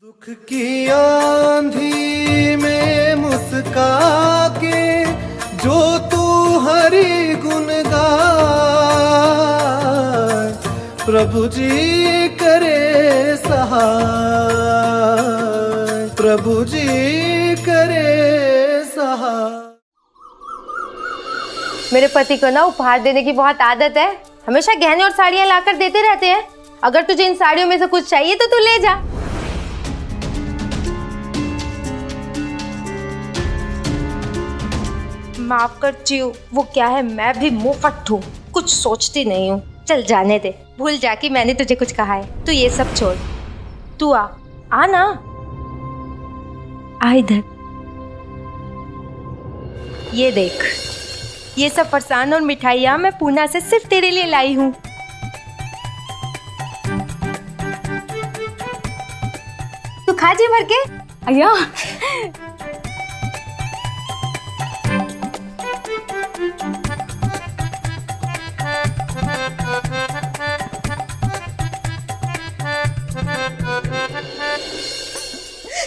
दुख की आंधी में मुस्का के जो तू हरि गुण गाए, प्रभु जी करे सहाय, प्रभु जी करे सहाय। मेरे पति को ना उपहार देने की बहुत आदत है, हमेशा गहने और साड़ियाँ लाकर देते रहते हैं। अगर तुझे इन साड़ियों में से कुछ चाहिए तो तू ले जा। माफ कर चियो, वो क्या है, मैं भी मुफ्त हूँ, कुछ सोचती नहीं हूँ। चल जाने दे, भूल जा कि मैंने तुझे कुछ कहा है। तू ये सब छोड़, तू आ ना, आ इधर। ये देख, ये सब फरसान और मिठाइयाँ मैं पूना से सिर्फ तेरे लिए लाई हूँ। तू खा जी भर के। अय्या,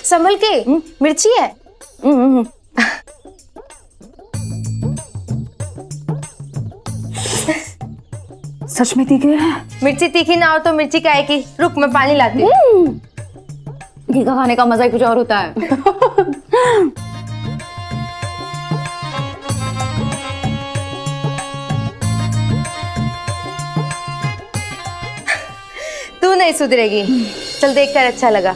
संभल के, मिर्ची है। सच में तीखे है? मिर्ची तीखी ना हो तो मिर्ची काहे की, रुक मैं पानी लाती हूँ। तीखा खाने का मजा ही कुछ और होता है। तू नहीं सुधरेगी। चल देखकर अच्छा लगा।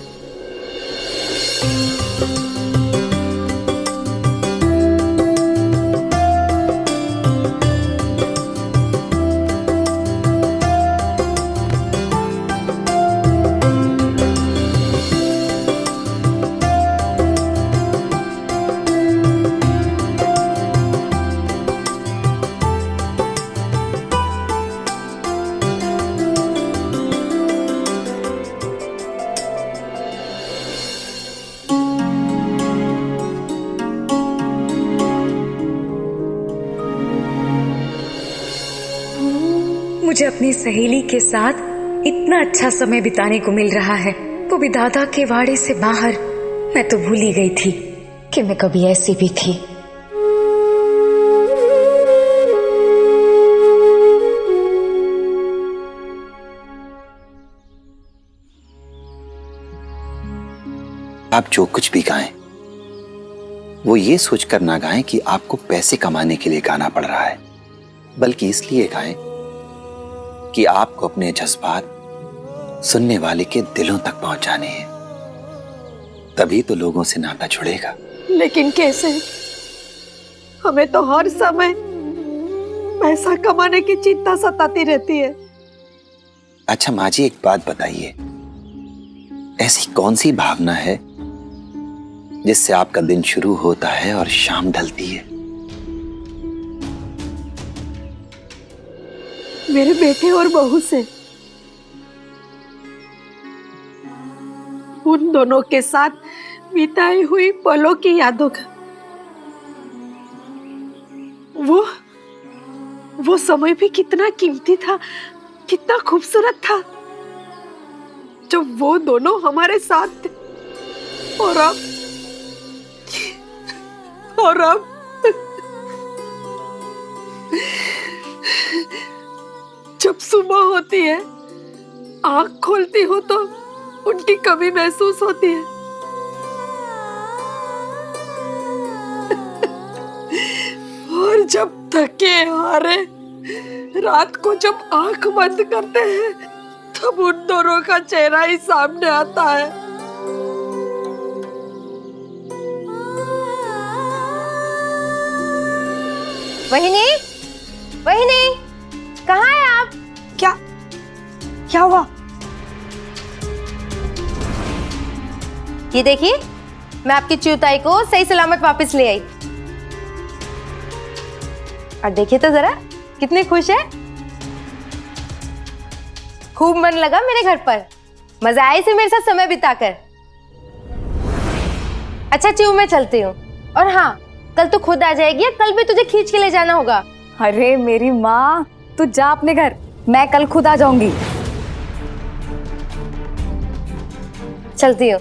मुझे अपनी सहेली के साथ इतना अच्छा समय बिताने को मिल रहा है, वो भी दादा के वाड़े से बाहर। मैं तो भूल ही गई थी कि मैं कभी ऐसी भी थी। आप जो कुछ भी गाएं, वो ये सोचकर ना गाएं कि आपको पैसे कमाने के लिए गाना पड़ रहा है, बल्कि इसलिए गाएं कि आपको अपने जज्बात सुनने वाले के दिलों तक पहुंचाने हैं। तभी तो लोगों से नाता जुड़ेगा। लेकिन कैसे? हमें तो हर समय पैसा कमाने की चिंता सताती रहती है। अच्छा माँ जी, एक बात बताइए, ऐसी कौन सी भावना है जिससे आपका दिन शुरू होता है और शाम ढलती है? मेरे बेटे और बहू से, उन दोनों के साथ बिताई हुई पलों की यादों का। वो समय भी कितना कीमती था, कितना खूबसूरत था जब वो दोनों हमारे साथ थे। और अब जब सुबह होती है, आँख खोलती हूँ तो उनकी कमी महसूस होती है। और जब थके हारे रात को जब आँख बंद करते हैं, तब उन दोनों का चेहरा ही सामने आता है। वहिनी, वहिनी, कहाँ है आप? क्या हुआ? ये देखिए, मैं आपकी च्यूताई को सही सलामत वापस ले आई। और देखिए तो जरा, कितनी खुश है। खूब मन लगा मेरे घर पर, मजा आया इसे मेरे साथ समय बिताकर। अच्छा च्यू, मैं चलती हूँ। और हाँ, कल तो खुद आ जाएगी या कल भी तुझे खींच के ले जाना होगा? अरे मेरी माँ, तू जा अपने घर, मैं कल खुद आ जाऊंगी। चलती हूँ।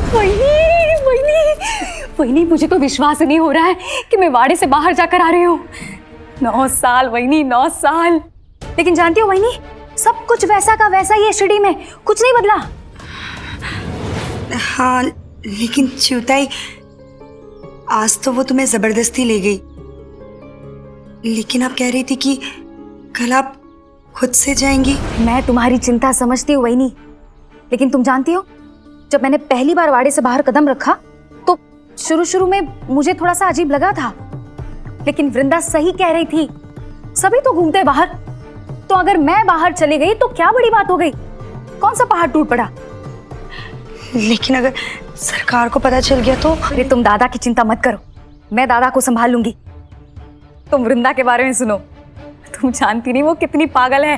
वहीनी वहीनी वहीनी, मुझे तो विश्वास ही नहीं हो रहा है कि मैं वाड़े से बाहर जाकर आ रही हूँ। 9 साल वहीनी, 9 साल। लेकिन जानती हो वहीनी, सब कुछ वैसा का वैसा ही है शिरडी में, कुछ नहीं बदला। हाँ लेकिन च्युताई, आज तो वो तुम्हें जबरदस्ती ले गई, लेकिन आप कह रही थी कि कल आप खुद से जाएंगी। मैं तुम्हारी चिंता समझती हूँ वहीनी, लेकिन तुम जानती हो, जब मैंने पहली बार वाड़े से बाहर कदम रखा तो शुरू में मुझे थोड़ा सा अजीब लगा था, लेकिन वृंदा सही कह रही थी, सभी तो घूमते बाहर, तो अगर मैं बाहर चली गई तो क्या बड़ी बात हो गई, कौन सा पहाड़ टूट पड़ा। लेकिन अगर सरकार को पता चल गया तो? अरे तुम दादा की चिंता मत करो, मैं दादा को संभाल लूंगी। तुम वृंदा के बारे में सुनो, तुम जानती नहीं वो कितनी पागल है।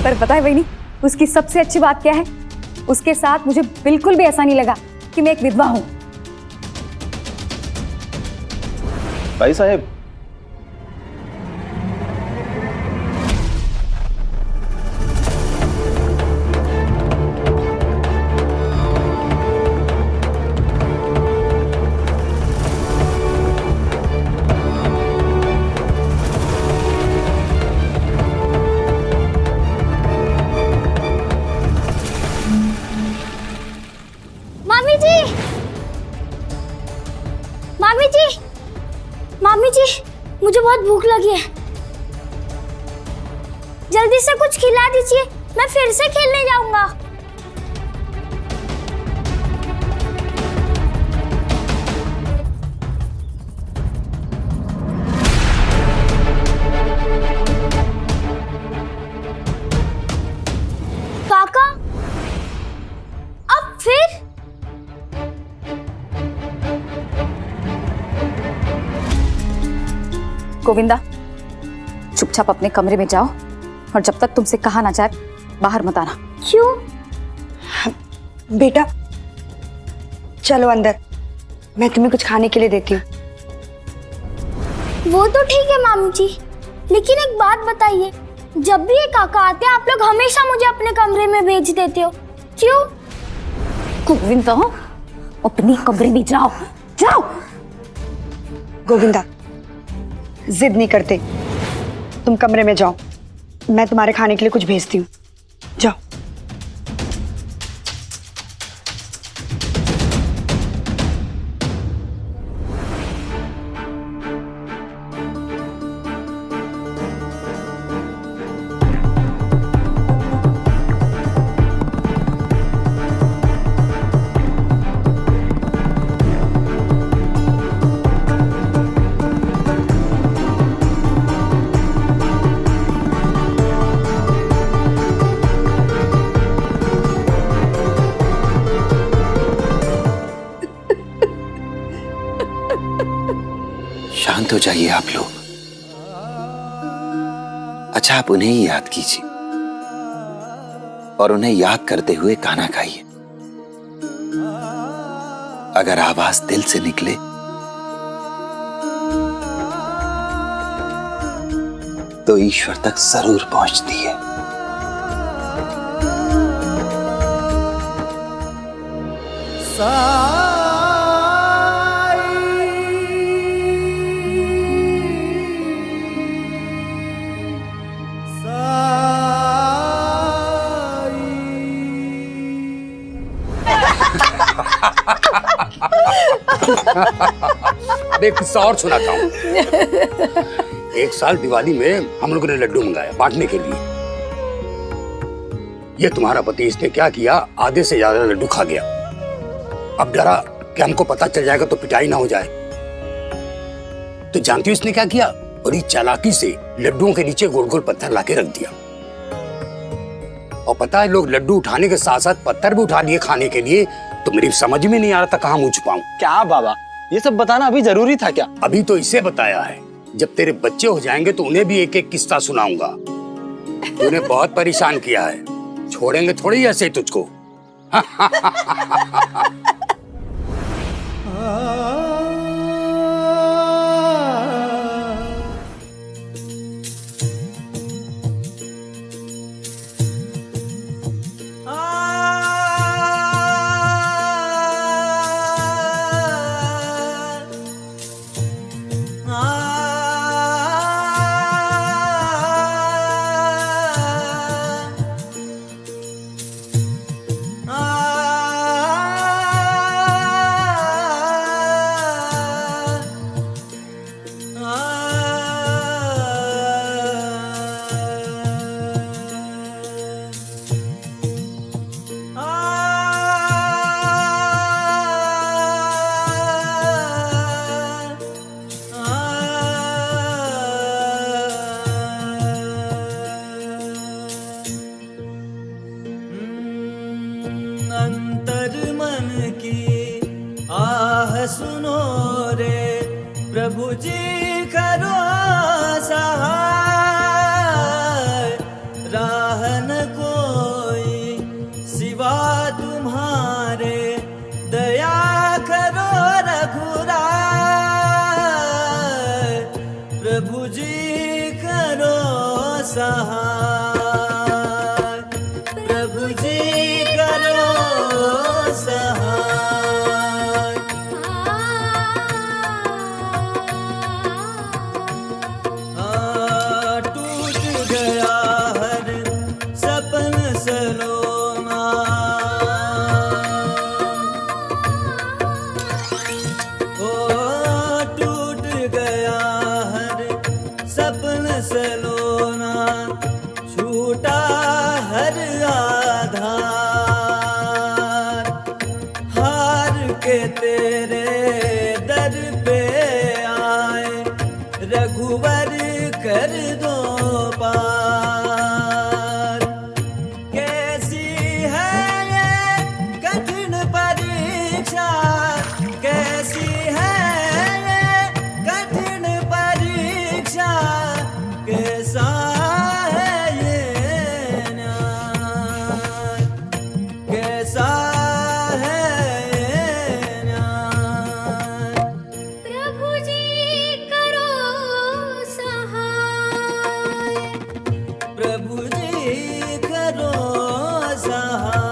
पर पता है वहीनी, उसकी सबसे अच्छी बात क्या है, उसके साथ मुझे बिल्कुल भी ऐसा नहीं लगा कि मैं एक विधवा हूं। भाई साहब, मामी जी, मामी जी, मामी जी, मुझे बहुत भूख लगी है, जल्दी से कुछ खिला दीजिए, मैं फिर से खेलने जाऊंगा। काका, अब फिर? गोविंदा, चुपचाप अपने कमरे में जाओ और जब तक तुमसे कहा ना जाए बाहर मत आना। क्यों? बेटा चलो अंदर, मैं तुम्हें कुछ खाने के लिए देती हूँ। वो तो ठीक है मामी जी, लेकिन एक बात बताइए, जब भी ये काका आते हैं आप लोग हमेशा मुझे अपने कमरे में भेज देते हो, क्यों? गोविंदा, अपनी कमरे में जाओ, जाओ। गोविंदा, जिद नहीं करते, तुम कमरे में जाओ, मैं तुम्हारे खाने के लिए कुछ भेजती हूँ, जाओ। शांत हो जाइए आप लोग। अच्छा, आप उन्हें ही याद कीजिए और उन्हें याद करते हुए खाना खाइए। अगर आवाज दिल से निकले तो ईश्वर तक जरूर पहुंचती है। एक किस्सा और सुनाता हूँ। एक साल दिवाली में हम लोगों ने लड्डू मंगाया बांटने के लिए। ये तुम्हारा पति इसने क्या किया, आधे से ज्यादा लड्डू खा गया। अब डरा कि हमको पता चल जाएगा तो पिटाई ना हो जाए, तो जानती हो इसने क्या किया, बड़ी चालाकी से लड्डुओं के नीचे गोल गोल पत्थर लाके रख दिया। और पता है, लोग लड्डू उठाने के साथ साथ पत्थर भी उठा लिए खाने के लिए। तो मेरी समझ में नहीं आ रहा था कहाँ मुंह छुपाऊं। क्या बाबा, ये सब बताना अभी जरूरी था क्या? अभी तो इसे बताया है, जब तेरे बच्चे हो जाएंगे तो उन्हें भी एक एक किस्सा सुनाऊंगा। तूने बहुत परेशान किया है, छोड़ेंगे थोड़ी ऐसे तुझको। सुनो रे प्रभु जी करो सहाय, राह न कोई सिवा तुम्हारे, दया करो रघुराय, प्रभु जी करो सहाय, प्रभु जी करो सहाय। टूट गया हर सपन सलोना, ओ टूट गया हर सपन सलोना, छूटा हर आधार, हार के तेरे दर पे आए, रघुवर कर दो पार। कैसी है ये कठिन परीक्षा, कैसी है ये कठिन परीक्षा, कैसा है ये न्याय, कैसा है ये न्याय। प्रभु जी करो सहाय, प्रभु जी करो सहाय।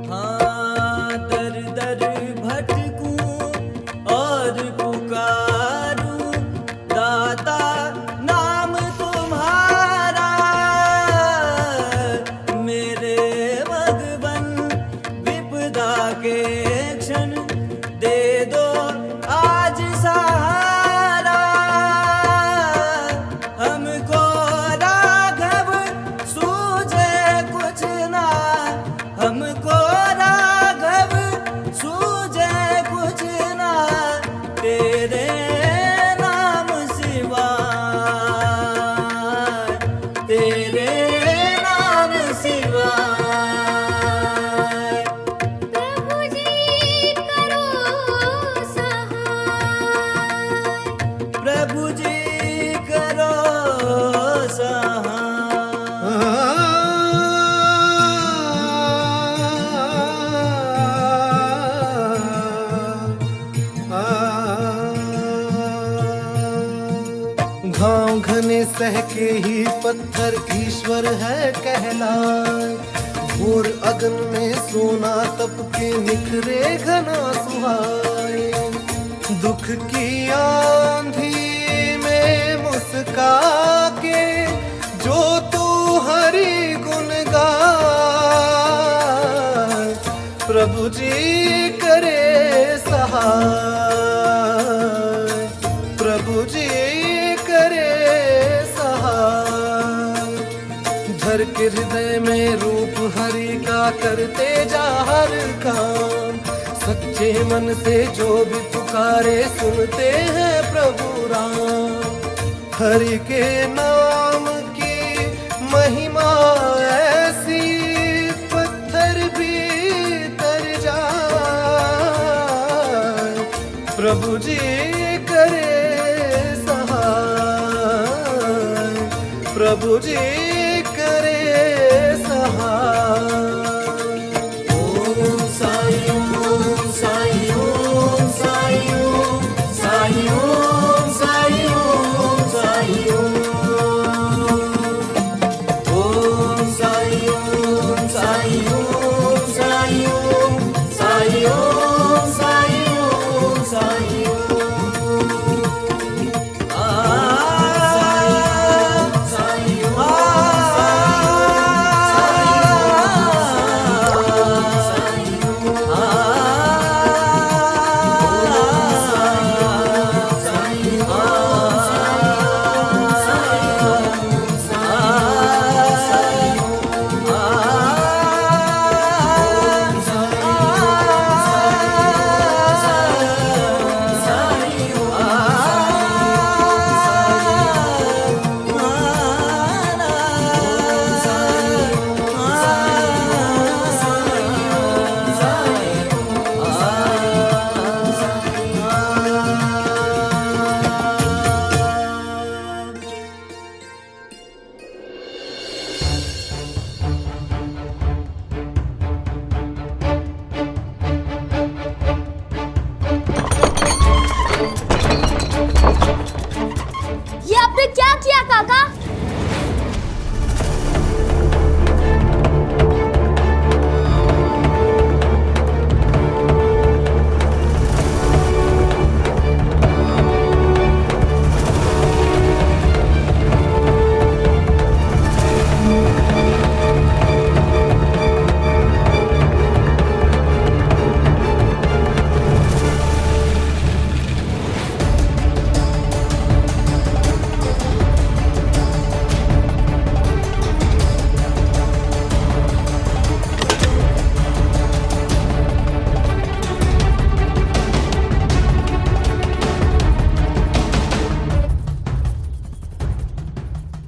हाँ दर दर भटकूं और पुकारूं, दाता नाम तुम्हारा, मेरे भगवन विपदा के क्षण दे दो आज सहारा, हमको राघव सूझे कुछ ना, हमको राघव सूझे कुछ ना, तेरे नाम सिवाय, तेरे नाम सिवाय। प्रभु जी करो सहाय, प्रभु जी करो सहाय। घाव घने सह के ही पत्थर ईश्वर है कहलाए, घोर अगन में सोना तप के निखरे घना सुहाए, दुख की आंधी में मुस्का के जो तू हरि गुण गाए, प्रभु जी करे सहाय, प्रभु जी करे सहाय। धर के हृदय में रूप हरि का करते जा हर काम, सच्चे मन से जो भी पुकारे सुनते हैं प्रभु राम। हरि के नाम की महिमा ऐसी, पत्थर भी तर जाए, प्रभु जी करे सहाय, प्रभु जी करे सहाय। ओम साई ओम साई ओम साई ओम साई ओम साई ओम साई ओम, ओम साई ओम साई ओम साई ओम साई ओम साई ओम साई ओम। साई ओम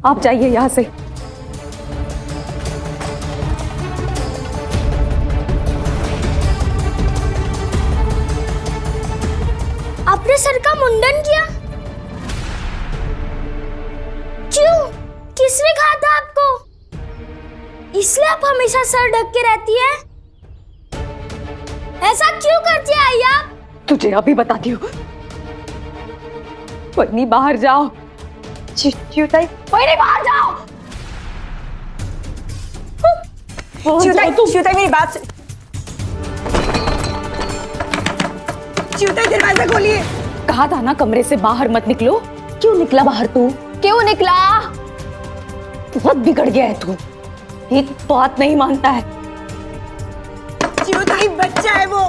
आप जाइए यहाँ से। आपने सर का मुंडन किया? क्यों? किसने कहा था आपको? इसलिए आप हमेशा सर ढक के रहती है? ऐसा क्यों करती है आई आप? तुझे अभी बताती हूँ। वही बाहर जाओ। च्युताई, वही बाहर जाओ। च्युताई मेरी बात सुन। च्युताई दरवाजा खोलिए। कहा था ना कमरे से बाहर मत निकलो। क्यों निकला बाहर तू? क्यों निकला? बहुत बिगड़ गया है तू, एक बात नहीं मानता है। च्युताई बच्चा है वो,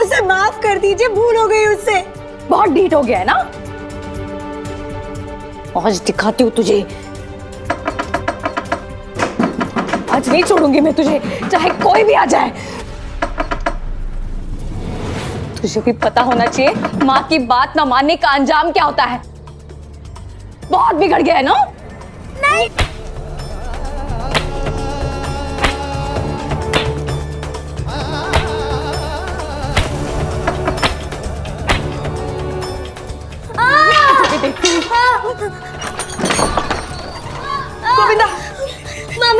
उसे माफ कर दीजिए, भूल हो गई उससे। बहुत ढीठ हो गया है ना? आज दिखाती हूँ तुझे। आज नहीं छोड़ूंगी मैं तुझे, चाहे कोई भी आ जाए। तुझे भी पता होना चाहिए माँ की बात ना मानने का अंजाम क्या होता है। बहुत बिगड़ गया है ना? नहीं।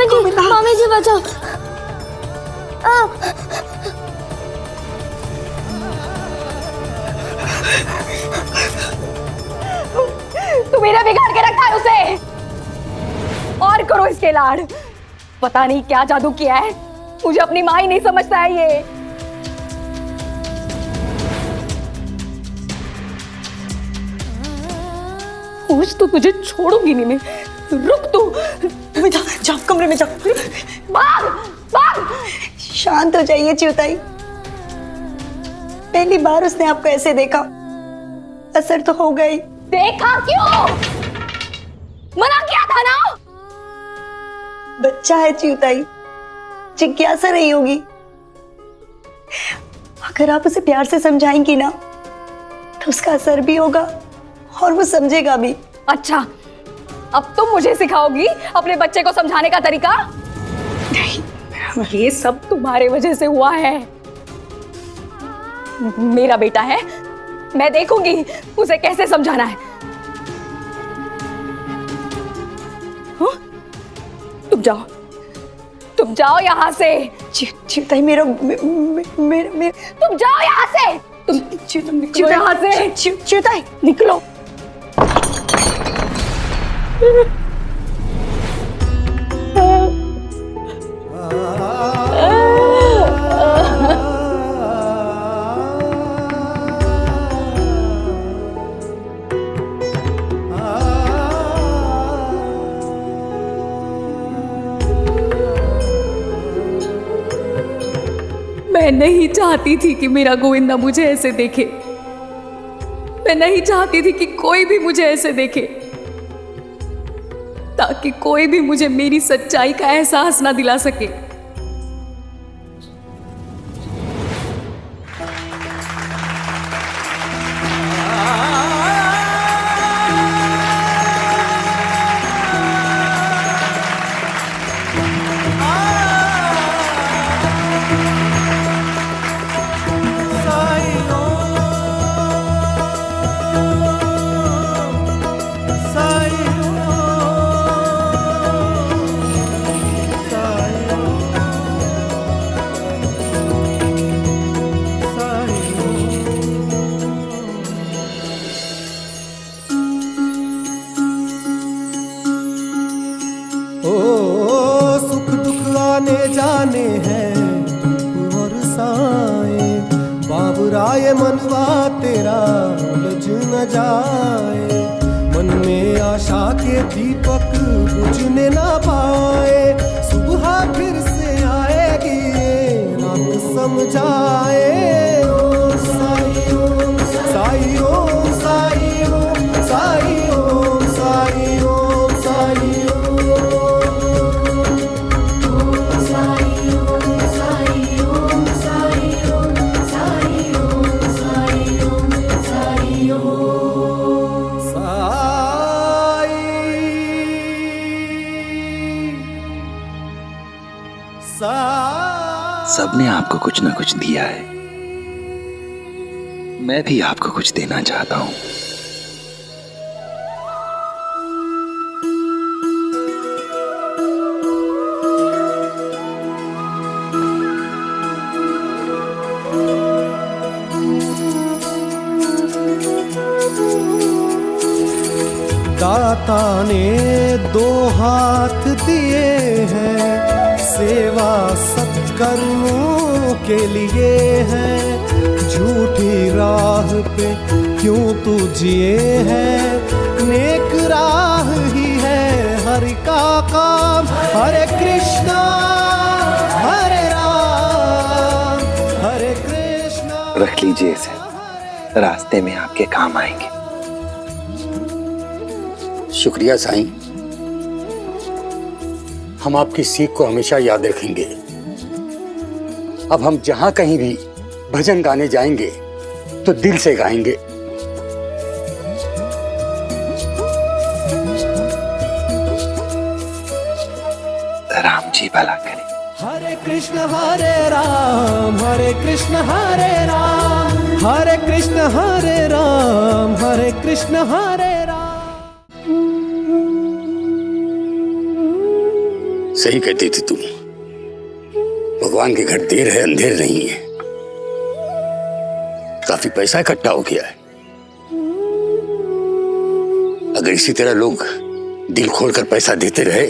गोविंदा, मामी जी बचाओ। तू मेरा बिगाड़ के रखा है उसे, और करो इसके लाड़। पता नहीं क्या जादू किया है, मुझे अपनी माँ ही नहीं समझता है ये। आज तो तुझे छोड़ूंगी नहीं मैं। रुक तू। जाओ कमरे में जाओ। भाग भाग। शांत हो जाइए च्युताई, पहली बार उसने आपको ऐसे देखा, असर तो हो गई। देखा क्यों? मना किया था ना? बच्चा है च्युताई, जिज्ञासा रही होगी। अगर आप उसे प्यार से समझाएंगी ना तो उसका असर भी होगा और वो समझेगा भी। अच्छा, अब तुम मुझे सिखाओगी अपने बच्चे को समझाने का तरीका? नहीं, ये सब तुम्हारे वजह से हुआ है। मेरा बेटा है, मैं देखूंगी उसे कैसे समझाना है। हाँ? तुम जाओ यहाँ से। च्युताई मेरा तुम जाओ यहाँ से। तुम निकलो यहाँ से। च्युताई निकलो। मैं नहीं चाहती थी कि मेरा गोविंदा मुझे ऐसे देखे। मैं नहीं चाहती थी कि कोई भी मुझे ऐसे देखे, ताकि कोई भी मुझे मेरी सच्चाई का एहसास ना दिला सके। जाने हैं धूप और साए, बाबुराए मनवा तेरा उलझ न जाए। मन में आशा के दीपक बुझने ना पाए, सुबह फिर से आएगी रात समझाए। ओम साई ओम साई ओम साई ओम साई ओम साई ओम साई सबने आपको कुछ ना कुछ दिया है, मैं भी आपको कुछ देना चाहता हूं। दाता ने दो हाथ दिए हैं, सेवा सत्कर्मों के लिए है। झूठी राह पे क्यों तू जिए है, नेक राह ही है हरि का काम। हरे कृष्णा हरे राम हरे कृष्णा। रख लीजिए इसे, रास्ते में आपके काम आएंगे। शुक्रिया साईं, हम आपकी सीख को हमेशा याद रखेंगे। अब हम जहां कहीं भी भजन गाने जाएंगे तो दिल से गाएंगे। राम जी भला करें। हरे कृष्ण हरे राम हरे कृष्ण हरे राम हरे कृष्ण हरे राम हरे कृष्ण हरे राम। सही कहती थी तुम, भगवान के घर देर है अंधेर नहीं है। काफी पैसा इकट्ठा हो गया है। अगर इसी तरह लोग दिल खोलकर पैसा देते रहे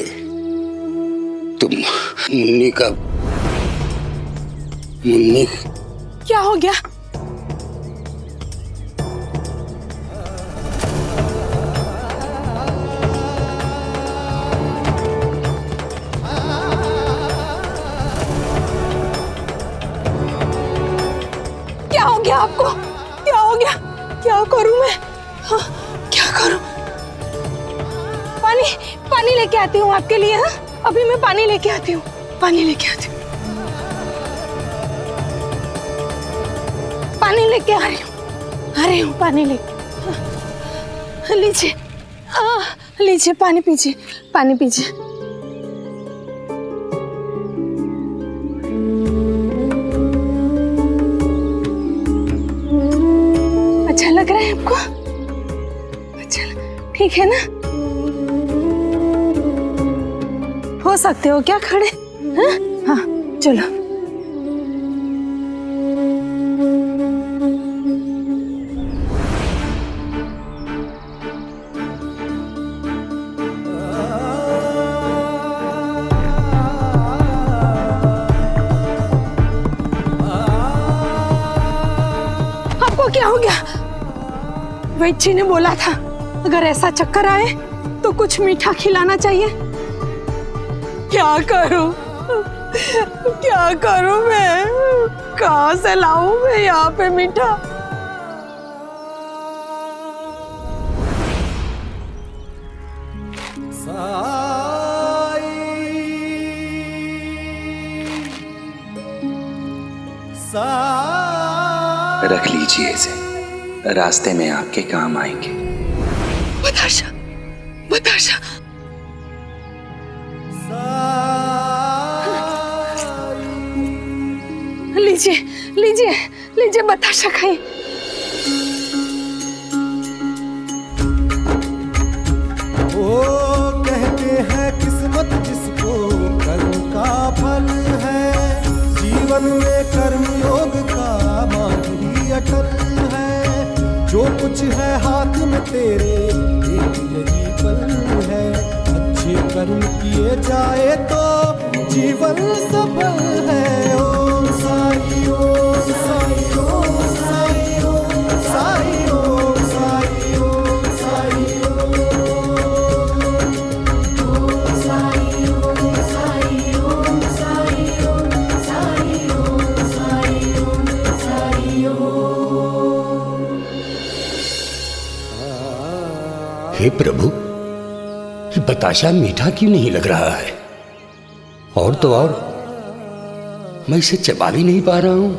तो मुन्नी क्या हो गया? क्या हो गया आपको? क्या हो गया? क्या करूं मैं? हाँ, क्या करूं? पानी लेके आती हूँ आपके लिए। हाँ, अभी मैं पानी लेके आती हूँ। पानी लेके आती हूँ। पानी लेके आ रही हूँ पानी लेके। हाँ, लीजिए, लीजिए पानी पीजिए, पानी पीजिए। अच्छा लग रहा है आपको? अच्छा, ठीक है ना? हो सकते हो क्या खड़े? हाँ, हाँ, चलो। आपको क्या हो गया? वैद्य जी ने बोला था अगर ऐसा चक्कर आए तो कुछ मीठा खिलाना चाहिए। क्या करूं? क्या करूं मैं? कहां से लाऊं मैं यहाँ पे मीठा? रख लीजिए इसे, रास्ते में आपके काम आएंगे। बताशा, बताशा। लीजिए, लीजिए, लीजिए बताशा खाइए। वो कहते हैं किस्मत जिसको कर्म का फल है, जीवन में कर्म योग का मार्ग ही अटल है। जो कुछ है हाथ में तेरे एक यही पल है, अच्छे कर्म किए जाए तो जीवन सफल है। ओम साई ओम साई ओम साई ओम साई ओम साई ओम साई हे प्रभु, ये बताशा मीठा क्यों नहीं लग रहा है? और तो और मैं इसे चबा भी नहीं पा रहा हूं।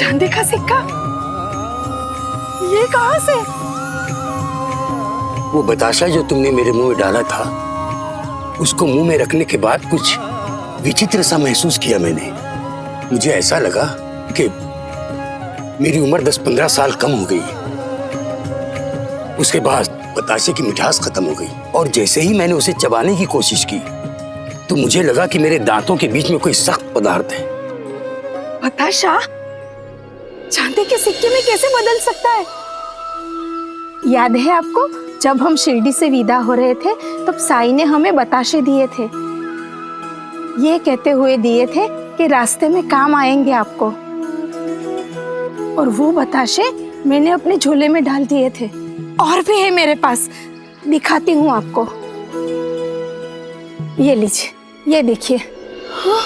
चांदी का सिक्का? ये कहां से? वो बताशा जो तुमने मेरे मुंह में डाला था, उसको मुंह में रखने के बाद कुछ विचित्र सा महसूस किया मैंने। मुझे ऐसा लगा कि मेरी उम्र 10-15 साल कम हो गई। उसके बाद बताशे की मिठास खत्म हो गई और जैसे ही मैंने उसे चबाने की कोशिश की तो मुझे लगा कि मेरे दांतों के बीच में कोई सख्त पदार्थ है। बताशा चांदी के सिक्के में कैसे बदल सकता है? याद है आपको, जब हम शिरडी से विदा हो रहे थे तब साईं ने हमें बताशे दिए थे। ये कहते हुए दिए थे कि रास्ते में काम आएंगे आपको। और वो बताशे मैंने अपने झोले में डाल दिए थे। और भी है मेरे पास, दिखाती हूँ आपको। ये लीजिए, ये देखिए। हाँ?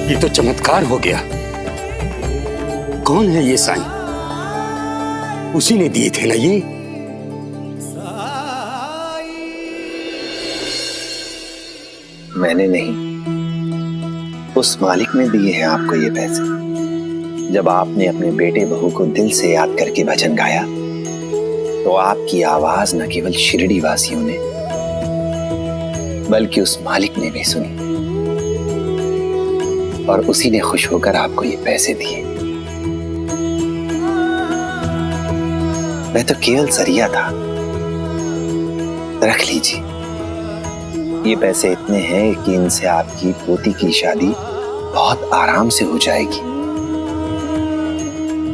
ये तो चमत्कार हो गया। कौन है ये साईं? उसी ने दिए थे ना ये? मैंने नहीं, उस मालिक ने दिए हैं आपको ये पैसे। जब आपने अपने बेटे बहू को दिल से याद करके भजन गाया तो आपकी आवाज न केवल शिरडी वासियों ने बल्कि उस मालिक ने भी सुनी और उसी ने खुश होकर आपको ये पैसे दिए। मैं तो केवल जरिया था। रख लीजिए, ये पैसे इतने हैं कि इनसे आपकी पोती की शादी बहुत आराम से हो जाएगी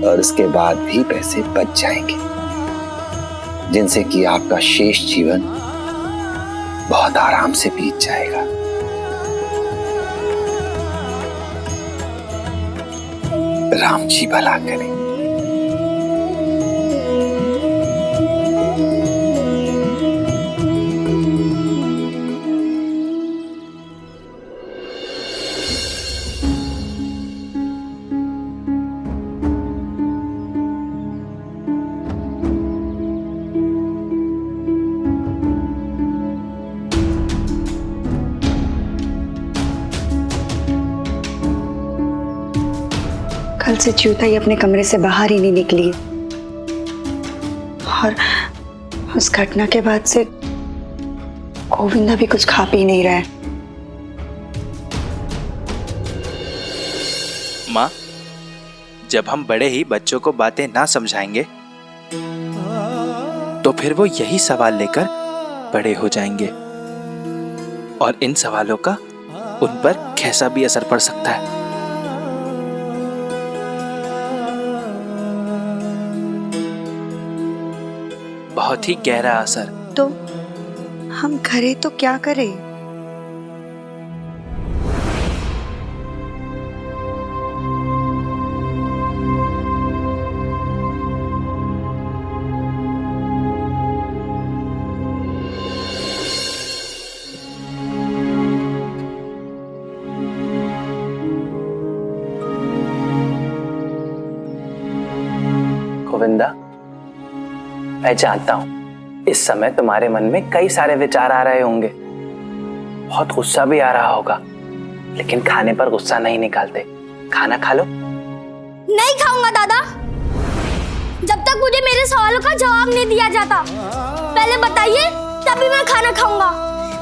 और उसके बाद भी पैसे बच जाएंगे जिनसे कि आपका शेष जीवन बहुत आराम से बीत जाएगा। राम जी भला करें। कल से च्युताई अपने कमरे से बाहर ही नहीं निकली और उस घटना के बाद से गोविंदा भी कुछ खा पी नहीं रहा है। माँ, जब हम बड़े ही बच्चों को बातें ना समझाएंगे तो फिर वो यही सवाल लेकर बड़े हो जाएंगे और इन सवालों का उन पर कैसा भी असर पड़ सकता है। बहुत ही गहरा असर। तो हम करें तो क्या करें? गोविंदा, मैं जानता हूं इस समय तुम्हारे मन में कई सारे विचार आ रहे होंगे, बहुत गुस्सा भी आ रहा होगा, लेकिन खाने पर गुस्सा नहीं निकालते। खाना खा लो। नहीं खाऊंगा दादा, जब तक मुझे मेरे सवालों का जवाब नहीं दिया जाता। पहले बताइए, तभी मैं खाना खाऊंगा।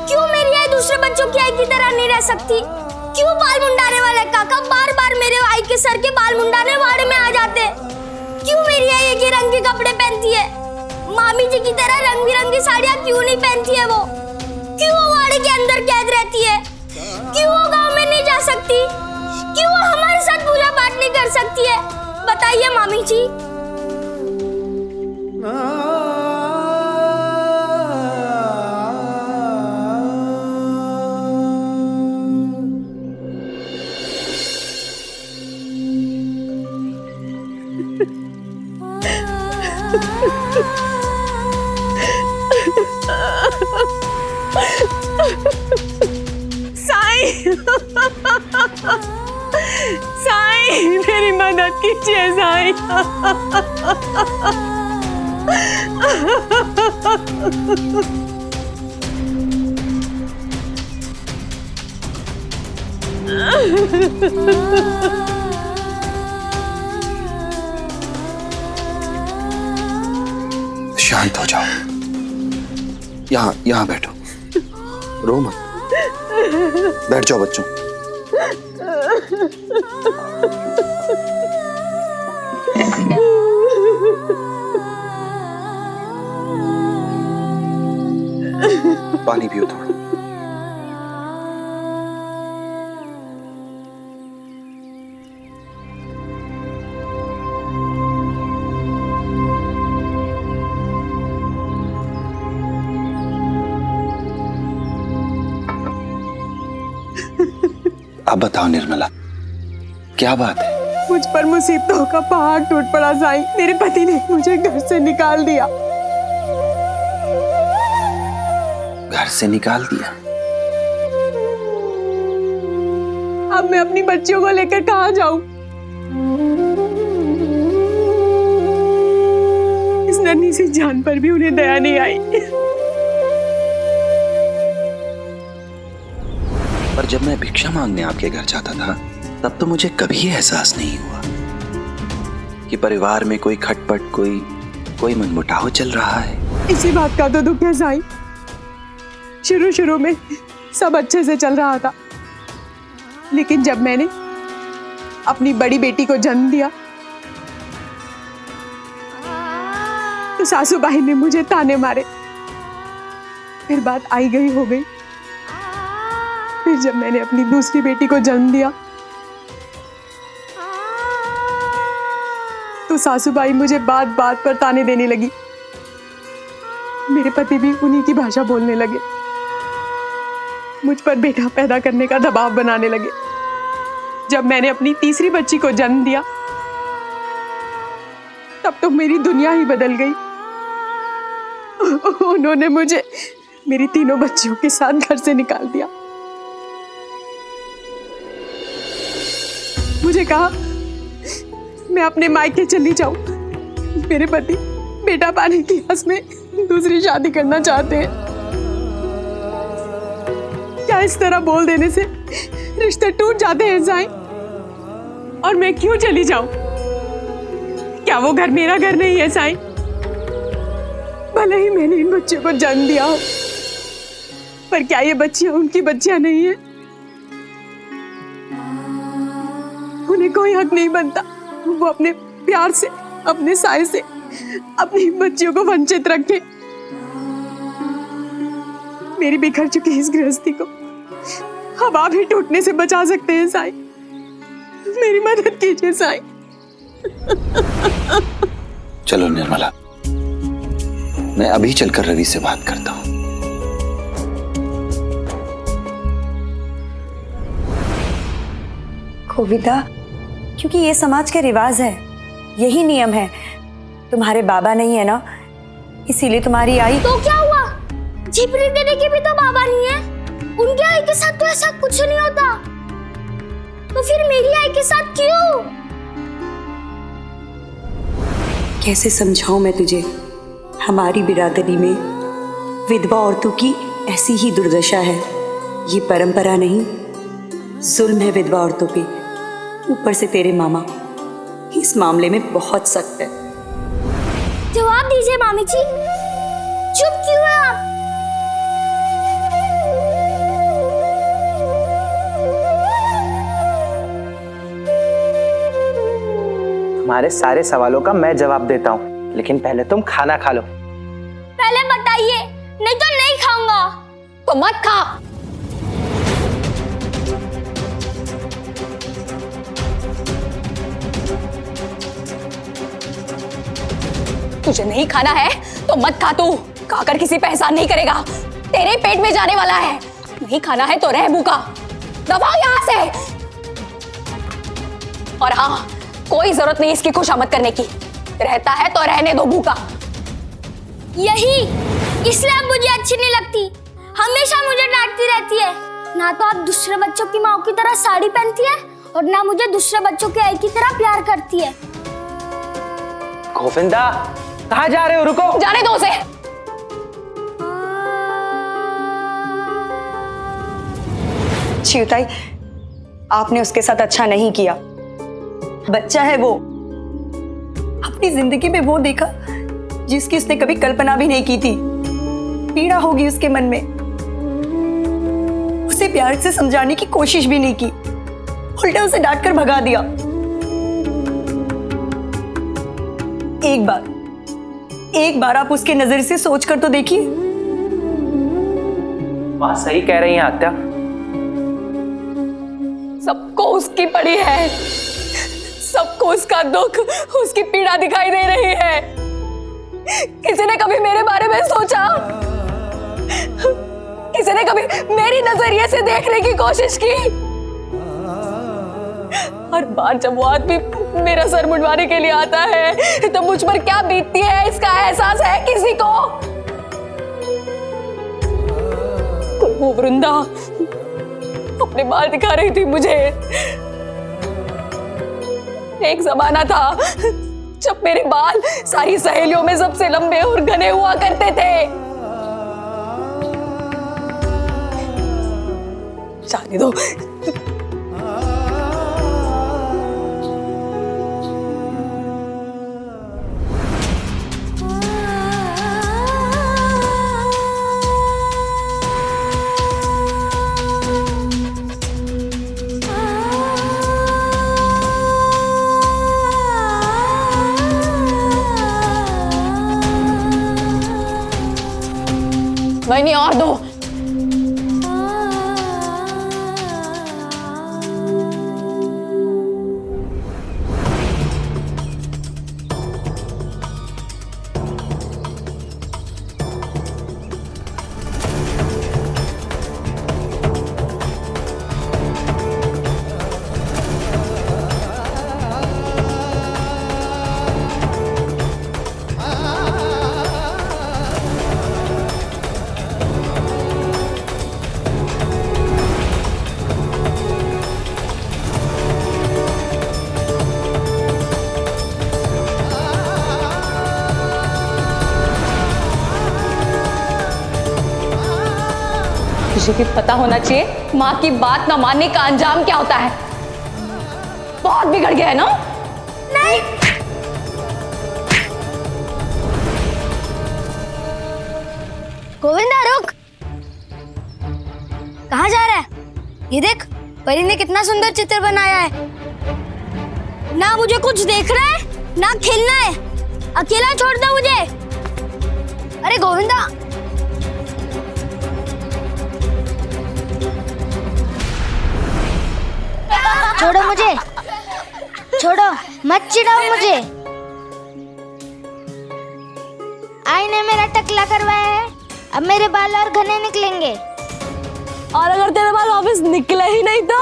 क्यों मेरी आई दूसरे बच्चों की आई की तरह नहीं रह सकती? क्यों बाल मुंडाने वाले काका बार बार मेरे आई के सर के बाल मुंडाने वाड़े में आ जाते? क्यों मेरी आई एक ही रंग के कपड़े पहनती है? मामी जी की तरह रंग बिरंगी साड़ियाँ क्यों नहीं पहनती है वो? क्यों वो वाड़े के अंदर कैद रहती है? क्यों वो गांव में नहीं जा सकती? क्यों वो हमारे साथ पूजा पाठ नहीं कर सकती है? बताइए मामी जी। साईं, साईं मेरी मदद कीजिए साईं। शांत हो जाओ, यहाँ बैठो, रो मत, बैठ जाओ बच्चों। पानी पियो थोड़ा। अब बताओ निर्मला, क्या बात है? मुझ पर मुसीबतों का पहाड़ टूट पड़ा साईं। मेरे पति ने मुझे घर से निकाल दिया। घर से निकाल दिया? अब मैं अपनी बच्चियों को लेकर कहाँ जाऊं? इस नन्ही सी जान पर भी उन्हें दया नहीं आई। पर जब मैं भिक्षा मांगने आपके घर जाता था, तब तो मुझे कभी एहसास नहीं हुआ कि परिवार में कोई खटपट, कोई मनमुटाव चल रहा है। इसी बात का तो दुख है साईं। शुरू में सब अच्छे से चल रहा था, लेकिन जब मैंने अपनी बड़ी बेटी को जन्म दिया तो सासूबाई ने मुझे ताने मारे। फिर बात आई गई हो गई। फिर जब मैंने अपनी दूसरी बेटी को जन्म दिया तो सासूबाई मुझे बात बात पर ताने देने लगी। मेरे पति भी उन्हीं की भाषा बोलने लगे, मुझ पर बेटा पैदा करने का दबाव बनाने लगे। जब मैंने अपनी तीसरी बच्ची को जन्म दिया तब तो मेरी दुनिया ही बदल गई। उन्होंने मुझे मेरी तीनों बच्चियों के साथ घर से निकाल दिया। मुझे कहा मैं अपने मायके चली जाऊं। मेरे पति बेटा पाने की आस में दूसरी शादी करना चाहते हैं। क्या इस तरह बोल देने से रिश्ते टूट जाते हैं साईं? और मैं क्यों चली जाऊं? क्या वो घर मेरा घर नहीं है साईं? भले ही मैंने इन बच्चों को जन्म दिया हो, पर क्या ये बच्चियां उनकी बच्चियां नहीं है? उन्हें कोई हक नहीं बनता वो अपने प्यार से, अपने साय से अपनी बच्चियों को वंचित रखे। मेरी बिखर चुकी इस गृहस्थी को अब आप ही टूटने से बचा सकते हैं साईं। मेरी मदद कीजिए साईं। चलो निर्मला, मैं अभी चलकर रवि से बात करता हूं। कविता, क्योंकि ये समाज का रिवाज है, यही नियम है। तुम्हारे बाबा नहीं है ना, इसीलिए तुम्हारी आई। तो क्या हुआ? झिपरी देने के भी तो बाबा नहीं है। उनके आई के साथ तो ऐसा कुछ नहीं होता, तो फिर मेरी आई के साथ क्यों? कैसे समझाऊं मैं तुझे? हमारी बिरादरी में विधवा औरतों की ऐसी ही दुर्दशा है। ये परंपरा नहीं, जुल्म है विधवा औरतों पे। ऊपर से तेरे मामा इस मामले में बहुत सख्त है। जवाब दीजिए मामी जी, चुप क्यों हैं आप? तुम्हारे सारे सवालों का मैं जवाब देता हूँ, लेकिन पहले तुम खाना खा लो। पहले बताइए, नहीं तो नहीं खाऊंगा। तो मत खा। तुझे नहीं खाना है तो मत खा। तू खाकर किसी पे एहसान नहीं करेगा, तेरे पेट में जाने वाला है। नहीं खाना है तो रह भूखा, दबाओ यहाँ से। और हाँ, कोई जरूरत नहीं इसकी खुशामद करने की। रहता है तो रहने दो भूखा। यही इसलिए अब मुझे अच्छी नहीं लगती, हमेशा मुझे डांटती रहती है। ना तो आप दूसरे बच्चों की माँ की तरह साड़ी पहनती है और ना मुझे दूसरे बच्चों की आई की तरह प्यार करती है। गोविंदा, कहाँ जा रहे हो? रुको। जाने दो उसे। चियुताई, आपने उसके साथ अच्छा नहीं किया। बच्चा है वो, अपनी जिंदगी में वो देखा जिसकी उसने कभी कल्पना भी नहीं की थी। पीड़ा होगी उसके मन में। उसे प्यार से समझाने की कोशिश भी नहीं की, उल्टा उसे डांट कर भगा दिया। एक बार आप उसके नजर से सोच कर तो देखिए। बात सही कह रही हैं आत्या। सबको उसकी पड़ी है, सबको उसका दुख, उसकी पीड़ा दिखाई दे रही है। किसी ने कभी मेरे बारे में सोचा? किसी ने कभी मेरी नजरिए से देखने की कोशिश की? हर बार जब वो आदमी मेरा सर मुंडवाने के लिए आता है तो मुझ पर क्या बीतती है इसका एहसास है किसी को? तो वो वृंदा अपने बाल दिखा रही थी मुझे। एक जमाना था जब मेरे बाल सारी सहेलियों में सबसे लंबे और घने हुआ करते थे। जाने दो। नहीं और दो। तुझे भी पता होना चाहिए माँ की बात ना मानने का अंजाम क्या होता है। बहुत बिगड़ गया है ना? नहीं। गोविंदा रुक। कहाँ जा रहा है? ये देख, परी ने कितना सुंदर चित्र बनाया है। ना मुझे कुछ देख रहा है ना खेलना है, अकेला छोड़ दो मुझे। अरे गोविंदा, छोड़ो मुझे, छोड़ो, मत चिढ़ाओ मुझे। आई ने मेरा टकला करवाया है, अब मेरे बाल और घने निकलेंगे। और अगर तेरे बाल वापस निकले ही नहीं तो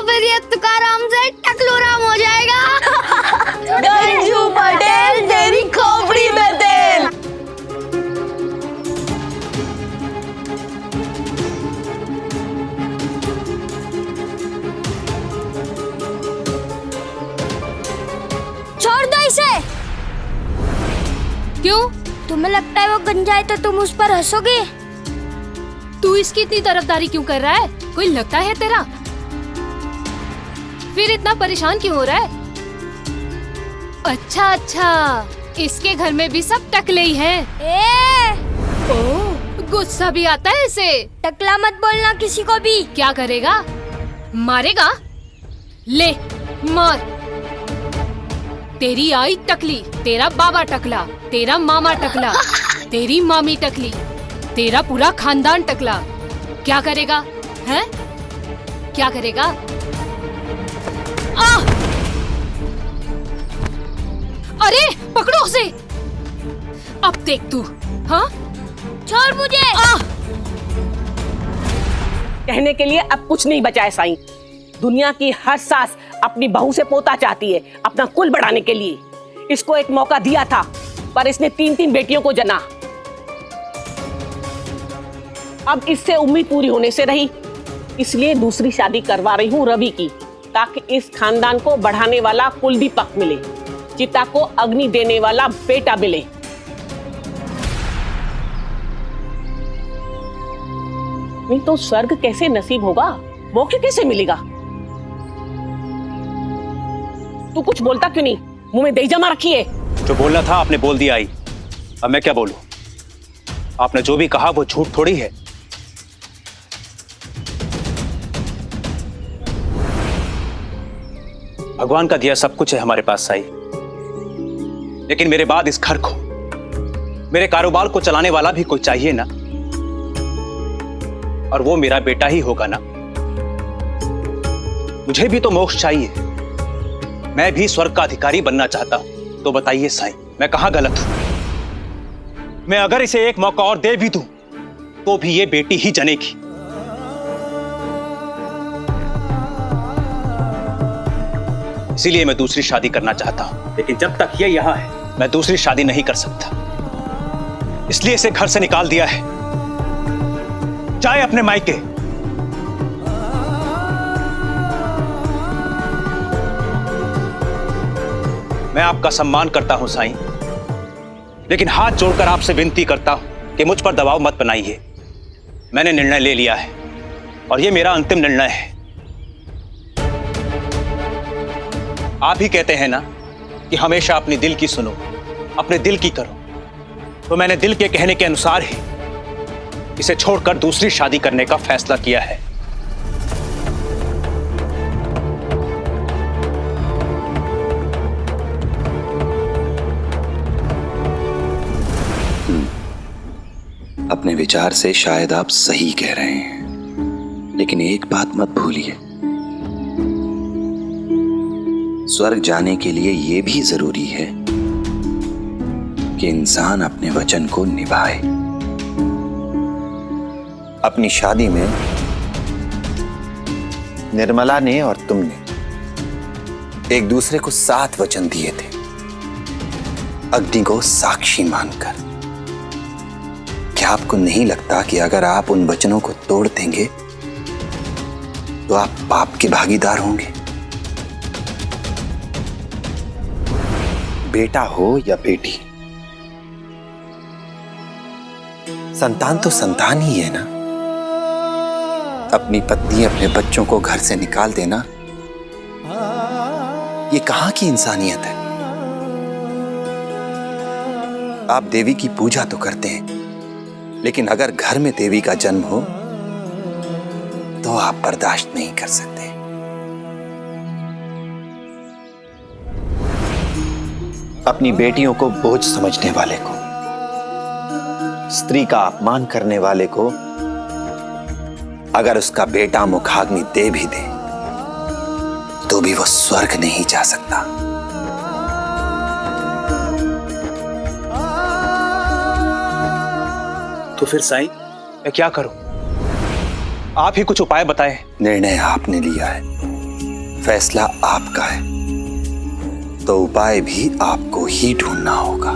फिर ये तुकाराम से टकलूराम हो जाएगा। गंजू पटेल तेरी खोपड़ी में तेल। छोड़ दो इसे। क्यों? तुम्हें लगता है वो गंजा है तो तुम उस पर हंसोगे? तू इसकी इतनी तरफदारी क्यों कर रहा है? कोई लगता है तेरा? फिर इतना परेशान क्यों हो रहा है? अच्छा, इसके घर में भी सब टकले ही हैं। ओह, गुस्सा भी आता है इसे। टकला मत बोलना किसी को भी। क्या करेगा? मारेगा? ले मार। तेरी आई टकली, तेरा बाबा टकला, तेरा मामा टकला, तेरी मामी टकली, तेरा पूरा खानदान टकला। क्या करेगा? हैं? क्या करेगा? आ! अरे पकड़ो उसे। अब देख तू। हाँ? छोड़ मुझे। कहने के लिए अब कुछ नहीं बचा है साईं। दुनिया की हर सास अपनी बहू से पोता चाहती है अपना कुल बढ़ाने के लिए। इसको एक मौका दिया था पर इसने 3-3 बेटियों को जना। अब इससे उम्मीद पूरी होने से रही, इसलिए दूसरी शादी करवा रही हूँ रवि की, ताकि इस खानदान को बढ़ाने वाला कुलदीपक मिले, चिता को अग्नि देने वाला बेटा मिले। नहीं तो स्वर्ग कैसे नसीब होगा, मोक्ष कैसे मिलेगा? तू कुछ बोलता क्यों नहीं? मुंह में दही जमा रखी है। जो बोलना था आपने बोल दिया आई, अब मैं क्या बोलूं? आपने जो भी कहा वो झूठ थोड़ी है। भगवान का दिया सब कुछ है हमारे पास साई, लेकिन मेरे बाद इस घर को, मेरे कारोबार को चलाने वाला भी कोई चाहिए ना, और वो मेरा बेटा ही होगा ना। मुझे भी तो मोक्ष चाहिए, मैं भी स्वर्ग का अधिकारी बनना चाहता हूं। तो बताइए साईं, मैं कहां गलत हूं? मैं अगर इसे एक मौका और दे भी दूं तो भी ये बेटी ही जनेगी। इसीलिए मैं दूसरी शादी करना चाहता हूं, लेकिन जब तक ये यहां है मैं दूसरी शादी नहीं कर सकता। इसलिए इसे घर से निकाल दिया है, जाए अपने मायके। मैं आपका सम्मान करता हूं साईं, लेकिन हाथ जोड़कर आपसे विनती करता हूं कि मुझ पर दबाव मत बनाइए। मैंने निर्णय ले लिया है और यह मेरा अंतिम निर्णय है। आप ही कहते हैं ना कि हमेशा अपने दिल की सुनो, अपने दिल की करो, तो मैंने दिल के कहने के अनुसार ही इसे छोड़कर दूसरी शादी करने का फैसला किया है। अपने विचार से शायद आप सही कह रहे हैं, लेकिन एक बात मत भूलिए, स्वर्ग जाने के लिए यह भी जरूरी है कि इंसान अपने वचन को निभाए। अपनी शादी में निर्मला ने और तुमने एक दूसरे को 7 वचन दिए थे, अग्नि को साक्षी मानकर। क्या आपको नहीं लगता कि अगर आप उन वचनों को तोड़ देंगे तो आप पाप के भागीदार होंगे? बेटा हो या बेटी, संतान तो संतान ही है ना। अपनी पत्नी अपने बच्चों को घर से निकाल देना, ये कहां की इंसानियत है? आप देवी की पूजा तो करते हैं, लेकिन अगर घर में देवी का जन्म हो तो आप बर्दाश्त नहीं कर सकते। अपनी बेटियों को बोझ समझने वाले को, स्त्री का अपमान करने वाले को, अगर उसका बेटा मुखाग्नि दे भी दे तो भी वो स्वर्ग नहीं जा सकता। तो फिर साईं मैं क्या करूं? आप ही कुछ उपाय बताएं। निर्णय आपने लिया है, फैसला आपका है, तो उपाय भी आपको ही ढूंढना होगा।